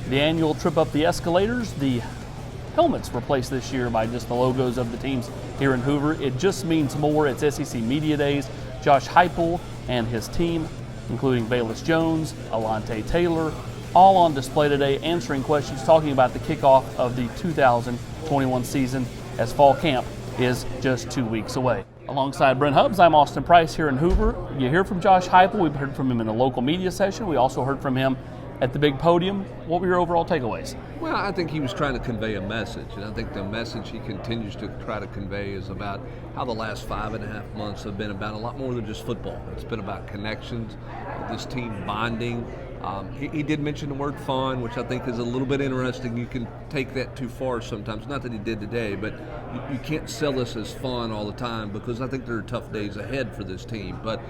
The annual trip up the escalators, the helmets replaced this year by just the logos of the teams here in Hoover. It just means more. It's SEC Media Days. Josh Heupel and his team, including Bayless Jones, Alante Taylor, all on display today, answering questions, talking about the kickoff of the 2021 season as fall camp is just 2 weeks away. Alongside Brent Hubbs, I'm Austin Price here in Hoover. You hear from Josh Heupel. We've heard from him in the local media session. We also heard from him at the big podium. What were your overall takeaways? Well, I think he was trying to convey a message, and I think the message he continues to try to convey is about how the last 5.5 months have been about a lot more than just football. It's been about connections, this team bonding. He did mention the word fun, which I think is a little bit interesting. You can take that too far sometimes. Not that he did today, but you can't sell this as fun all the time, because I think there are tough days ahead for this team. But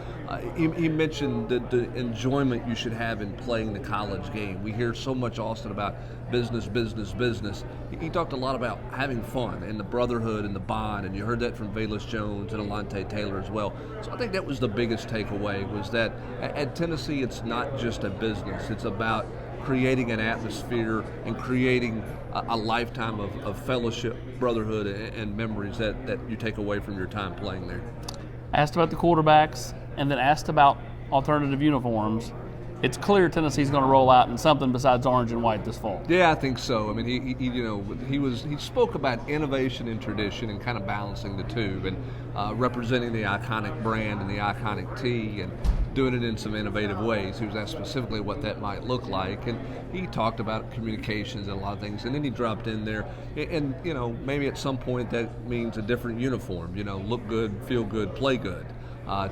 he mentioned the enjoyment you should have in playing the college game. We hear so much, Austin, about business, business, business. He talked a lot about having fun and the brotherhood and the bond, and you heard that from Bayless Jones and Alante Taylor as well. So I think that was the biggest takeaway, was that at Tennessee it's not just a business. It's about creating an atmosphere and creating a lifetime of fellowship, brotherhood, and memories that you take away from your time playing there. Asked about the quarterbacks and then asked about alternative uniforms. It's clear Tennessee's going to roll out in something besides orange and white this fall. Yeah, I think so. I mean, he spoke about innovation and tradition and kind of balancing the two, and representing the iconic brand and the iconic tee, and doing it in some innovative ways. He was asked specifically what that might look like, and he talked about communications and a lot of things, and then he dropped in there, and maybe at some point that means a different uniform. Look good, feel good, play good.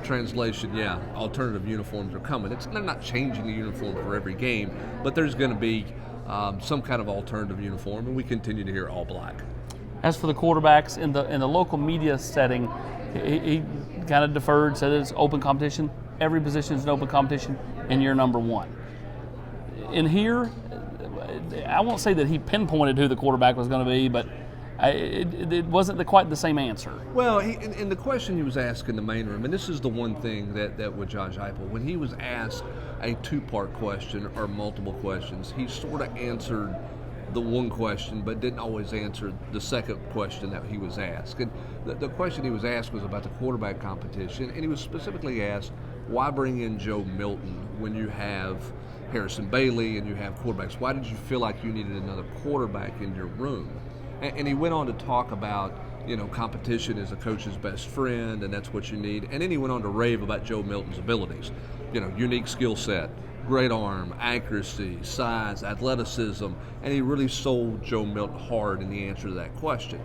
Translation, yeah, alternative uniforms are coming. They're not changing the uniform for every game, but there's going to be some kind of alternative uniform, and we continue to hear all black. As for the quarterbacks, in the local media setting, he kind of deferred, said it's open competition. Every position is an open competition, and you're number one. In here, I won't say that he pinpointed who the quarterback was going to be, but it wasn't quite the same answer. Well, in the question he was asked in the main room, and this is the one thing that with Josh Heupel, when he was asked a two-part question or multiple questions, he sort of answered the one question but didn't always answer the second question that he was asked. And the question he was asked was about the quarterback competition, and he was specifically asked, why bring in Joe Milton when you have Harrison Bailey and you have quarterbacks? Why did you feel like you needed another quarterback in your room? And he went on to talk about, competition is a coach's best friend, and that's what you need. And then he went on to rave about Joe Milton's abilities. Unique skill set, great arm, accuracy, size, athleticism, and he really sold Joe Milton hard in the answer to that question.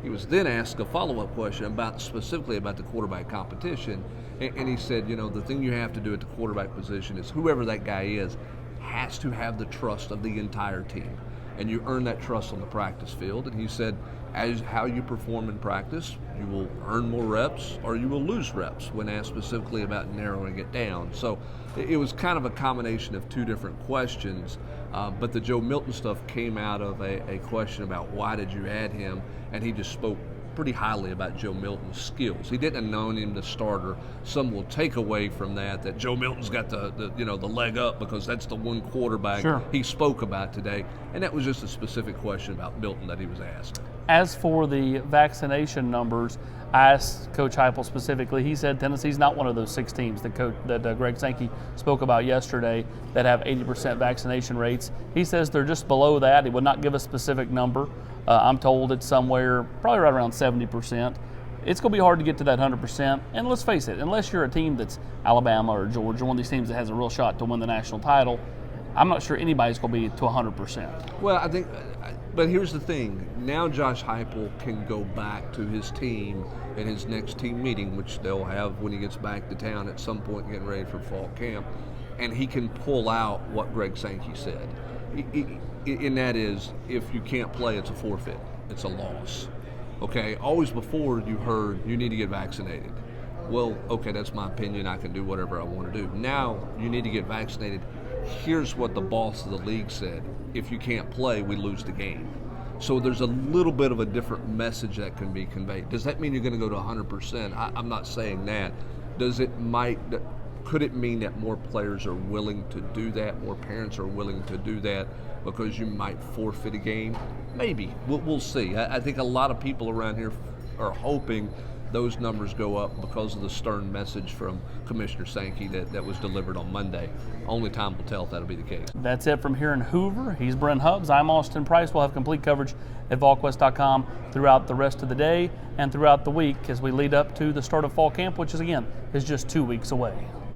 He was then asked a follow-up question specifically about the quarterback competition, and he said, the thing you have to do at the quarterback position is whoever that guy is has to have the trust of the entire team. And you earn that trust on the practice field. And he said, as how you perform in practice, you will earn more reps or you will lose reps, when asked specifically about narrowing it down. So it was kind of a combination of two different questions, but the Joe Milton stuff came out of a question about why did you add him, and he just spoke pretty highly about Joe Milton's skills. He didn't have known him the starter. Some will take away from that Joe Milton's got the leg up because that's the one quarterback he spoke about today. And that was just a specific question about Milton that he was asked. As for the vaccination numbers, I asked Coach Heupel specifically. He said Tennessee's not one of those 6 teams that Greg Sankey spoke about yesterday that have 80% vaccination rates. He says they're just below that. He would not give a specific number. I'm told it's somewhere probably right around 70%. It's going to be hard to get to that 100%. And let's face it, unless you're a team that's Alabama or Georgia, one of these teams that has a real shot to win the national title, I'm not sure anybody's going to be to 100%. Well, I think, but here's the thing. Now Josh Heupel can go back to his team in his next team meeting, which they'll have when he gets back to town at some point getting ready for fall camp, and he can pull out what Greg Sankey said. And that is, if you can't play, it's a forfeit. It's a loss. Okay? Always before you heard, you need to get vaccinated. Well, okay, that's my opinion. I can do whatever I want to do. Now, you need to get vaccinated. Here's what the boss of the league said. If you can't play, we lose the game. So there's a little bit of a different message that can be conveyed. Does that mean you're going to go to 100%? I'm not saying that. Does it might Could it mean that more players are willing to do that, more parents are willing to do that because you might forfeit a game? Maybe. We'll see. I think a lot of people around here are hoping those numbers go up because of the stern message from Commissioner Sankey that was delivered on Monday. Only time will tell if that'll be the case. That's it from here in Hoover. He's Brent Hubbs. I'm Austin Price. We'll have complete coverage at VolQuest.com throughout the rest of the day and throughout the week as we lead up to the start of fall camp, which is, again, is just 2 weeks away.